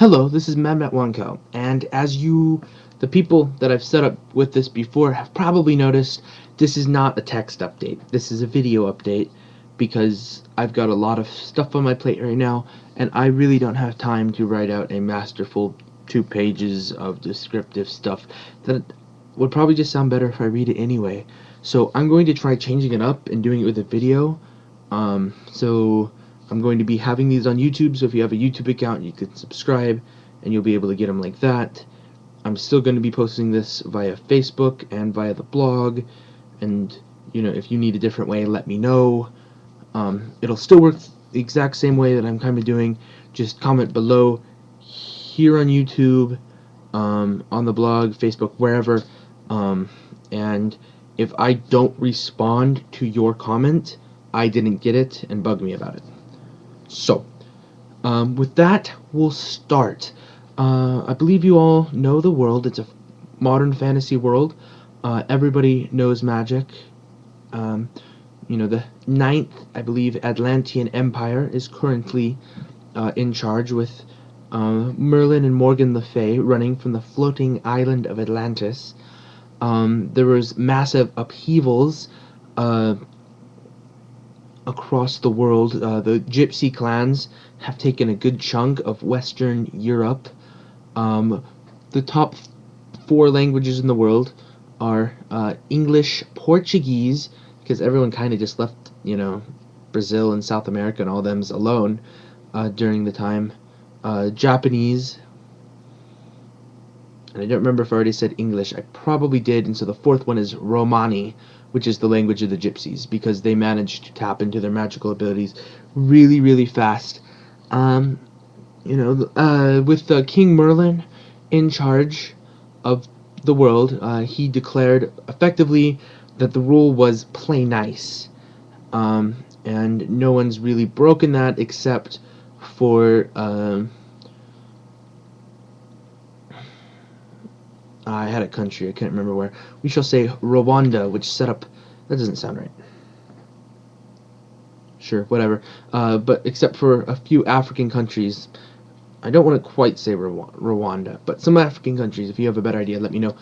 Hello, this is mattwandcow, and the people that I've set up with this before have probably noticed, this is not a text update. This is a video update because I've got a lot of stuff on my plate right now, and I really don't have time to write out a masterful 2 pages of descriptive stuff that would probably just sound better if I read it anyway. So I'm going to try changing it up and doing it with a video. So I'm going to be having these on YouTube, so if you have a YouTube account, you can subscribe, and you'll be able to get them like that. I'm still going to be posting this via Facebook and via the blog, and, if you need a different way, let me know. It'll still work the exact same way that I'm kind of doing. Just comment below here on YouTube, on the blog, Facebook, wherever, and if I don't respond to your comment, I didn't get it, and bug me about it. So, with that, we'll start. I believe you all know the world. It's a modern fantasy world. Everybody knows magic. The ninth, I believe, Atlantean Empire is currently in charge with Merlin and Morgan Le Fay running from the floating island of Atlantis. There was massive upheavals across the world. The gypsy clans have taken a good chunk of Western Europe. The top 4 languages in the world are English, Portuguese, because everyone kind of just left, Brazil and South America and all them's alone during the time. Japanese, and I don't remember if I already said English. I probably did, and so the 4th one is Romani, which is the language of the gypsies, because they managed to tap into their magical abilities really, really fast. With King Merlin in charge of the world, he declared effectively that the rule was play nice. And no one's really broken that except for I had a country, I can't remember where. We shall say Rwanda, which set up... That doesn't sound right. Sure, whatever. But except for a few African countries, I don't want to quite say Rwanda, but some African countries, if you have a better idea, let me know,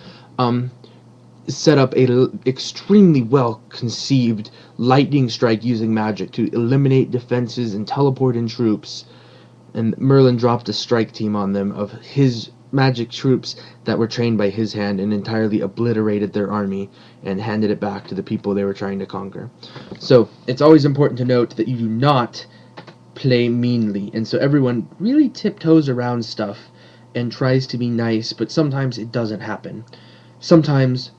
set up a extremely well-conceived lightning strike using magic to eliminate defenses and teleport in troops. And Merlin dropped a strike team on them of his magic troops that were trained by his hand and entirely obliterated their army and handed it back to the people they were trying to conquer. So it's always important to note that you do not play meanly, and so everyone really tiptoes around stuff and tries to be nice, but sometimes it doesn't happen. Sometimes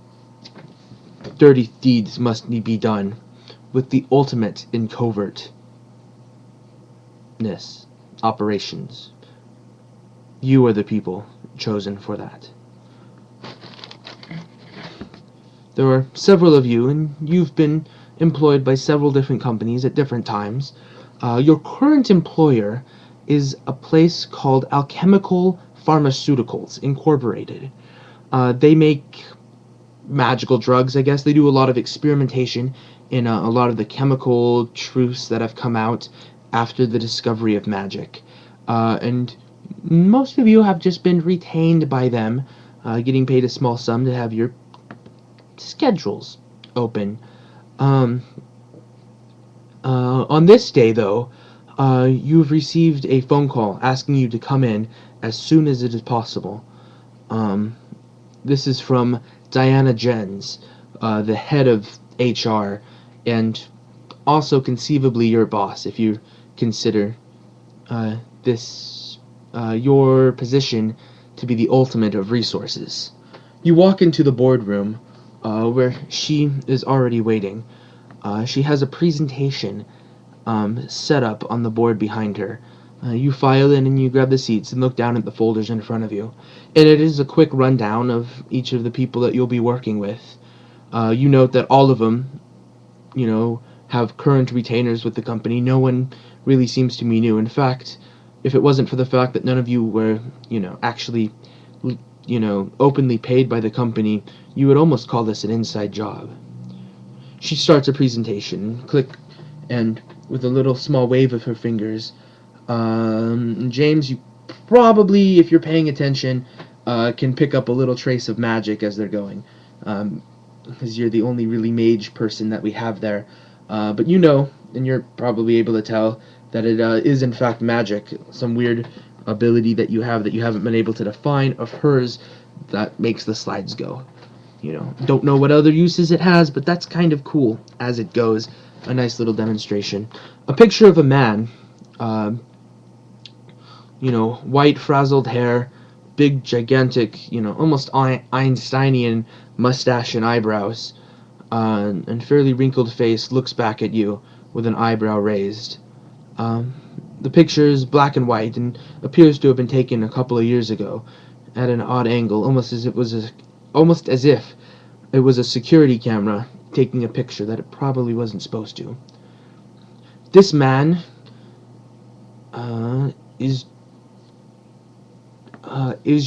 dirty deeds must be done with the ultimate in covertness operations. You are the people chosen for that. There are several of you, and you've been employed by several different companies at different times. Your current employer is a place called Alchemical Pharmaceuticals Incorporated. They make magical drugs, I guess. They do a lot of experimentation in a lot of the chemical truths that have come out after the discovery of magic. And most of you have just been retained by them, getting paid a small sum to have your schedules open. On this day, though, you've received a phone call asking you to come in as soon as it is possible. This is from Diana Jens, the head of HR, and also conceivably your boss, if you consider your position to be the ultimate of resources. You walk into the boardroom, where she is already waiting. She has a presentation set up on the board behind her. You file in and you grab the seats and look down at the folders in front of you. And it is a quick rundown of each of the people that you'll be working with. You note that all of them, have current retainers with the company. No one really seems to be new. In fact, if it wasn't for the fact that none of you were, actually, openly paid by the company, you would almost call this an inside job. She starts a presentation, click, and with a little small wave of her fingers, James, you probably, if you're paying attention, can pick up a little trace of magic as they're going. Because you're the only really mage person that we have there. But you know, and you're probably able to tell, that it is in fact magic. Some weird ability that you have that you haven't been able to define of hers that makes the slides go. You know, don't know what other uses it has, but that's kind of cool as it goes. A nice little demonstration. A picture of a man, you know, white frazzled hair, big gigantic, you know, almost Einsteinian mustache and eyebrows, and fairly wrinkled face, looks back at you with an eyebrow raised. The picture is black and white and appears to have been taken a couple of years ago at an odd angle, almost as if it was a security camera taking a picture that it probably wasn't supposed to. This man is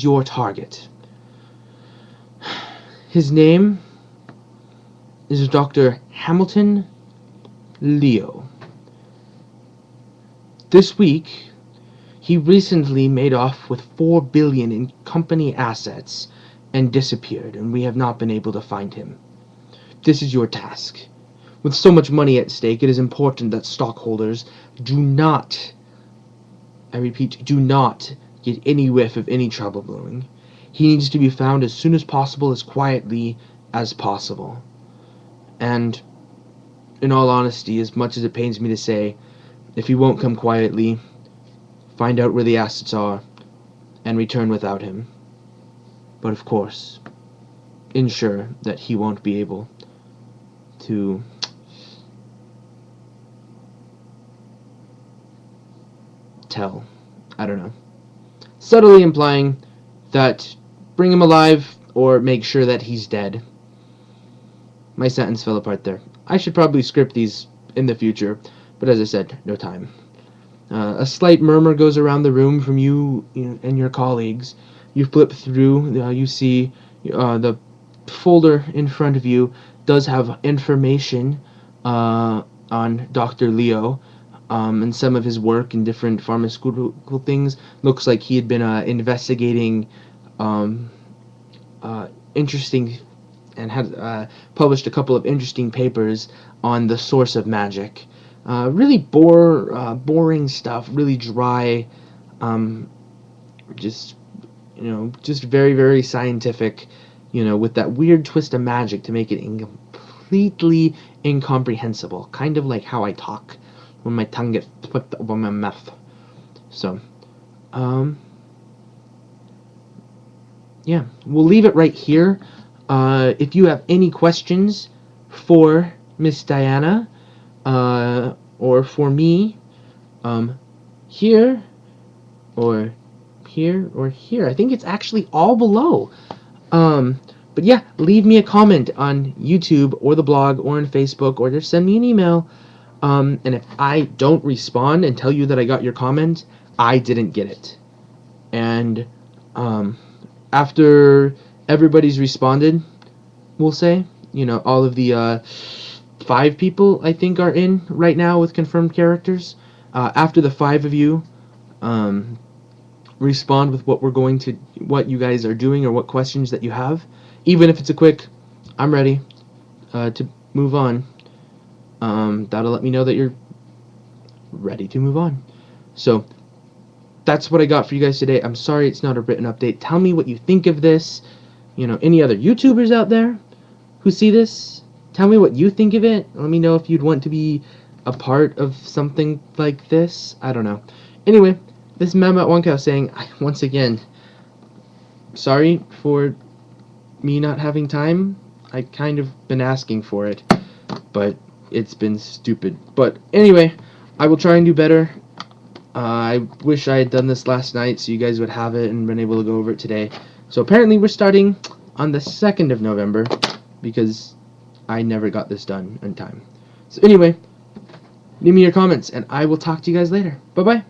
your target. His name is Dr. Hamilton Leo. This week, he recently made off with $4 billion in company assets and disappeared, and we have not been able to find him. This is your task. With so much money at stake, it is important that stockholders do not, I repeat, do not get any whiff of any trouble brewing. He needs to be found as soon as possible, as quietly as possible. And, in all honesty, as much as it pains me to say, if he won't come quietly, find out where the assets are, and return without him. But of course, ensure that he won't be able to tell. I don't know. Subtly implying that bring him alive or make sure that he's dead. My sentence fell apart there. I should probably script these in the future, but as I said, no time. A slight murmur goes around the room from you and your colleagues. You flip through, you see the folder in front of you does have information on Dr. Leo and some of his work in different pharmaceutical things. Looks like he had been investigating interesting and had published a couple of interesting papers on the source of magic. Really boring stuff, really dry, just very, very scientific, with that weird twist of magic to make it completely incomprehensible, kind of like how I talk when my tongue gets flipped over my mouth. So, yeah, we'll leave it right here. If you have any questions for Miss Diana, or for me, here, or here, or here. I think it's actually all below. But yeah, leave me a comment on YouTube or the blog or on Facebook, or just send me an email. And if I don't respond and tell you that I got your comment, I didn't get it. And after everybody's responded, we'll say, all of the 5 people I think are in right now with confirmed characters. After the 5 of you respond with what you guys are doing or what questions that you have, even if it's a quick, I'm ready to move on. That'll let me know that you're ready to move on. So that's what I got for you guys today. I'm sorry it's not a written update. Tell me what you think of this. Any other YouTubers out there who see this, tell me what you think of it. Let me know if you'd want to be a part of something like this. I don't know. Anyway, this is mattwandcow saying, once again, sorry for me not having time. I kind of been asking for it, but it's been stupid. But anyway, I will try and do better. I wish I had done this last night so you guys would have it and been able to go over it today. So apparently we're starting on the 2nd of November because I never got this done in time. So anyway, leave me your comments and I will talk to you guys later. Bye-bye.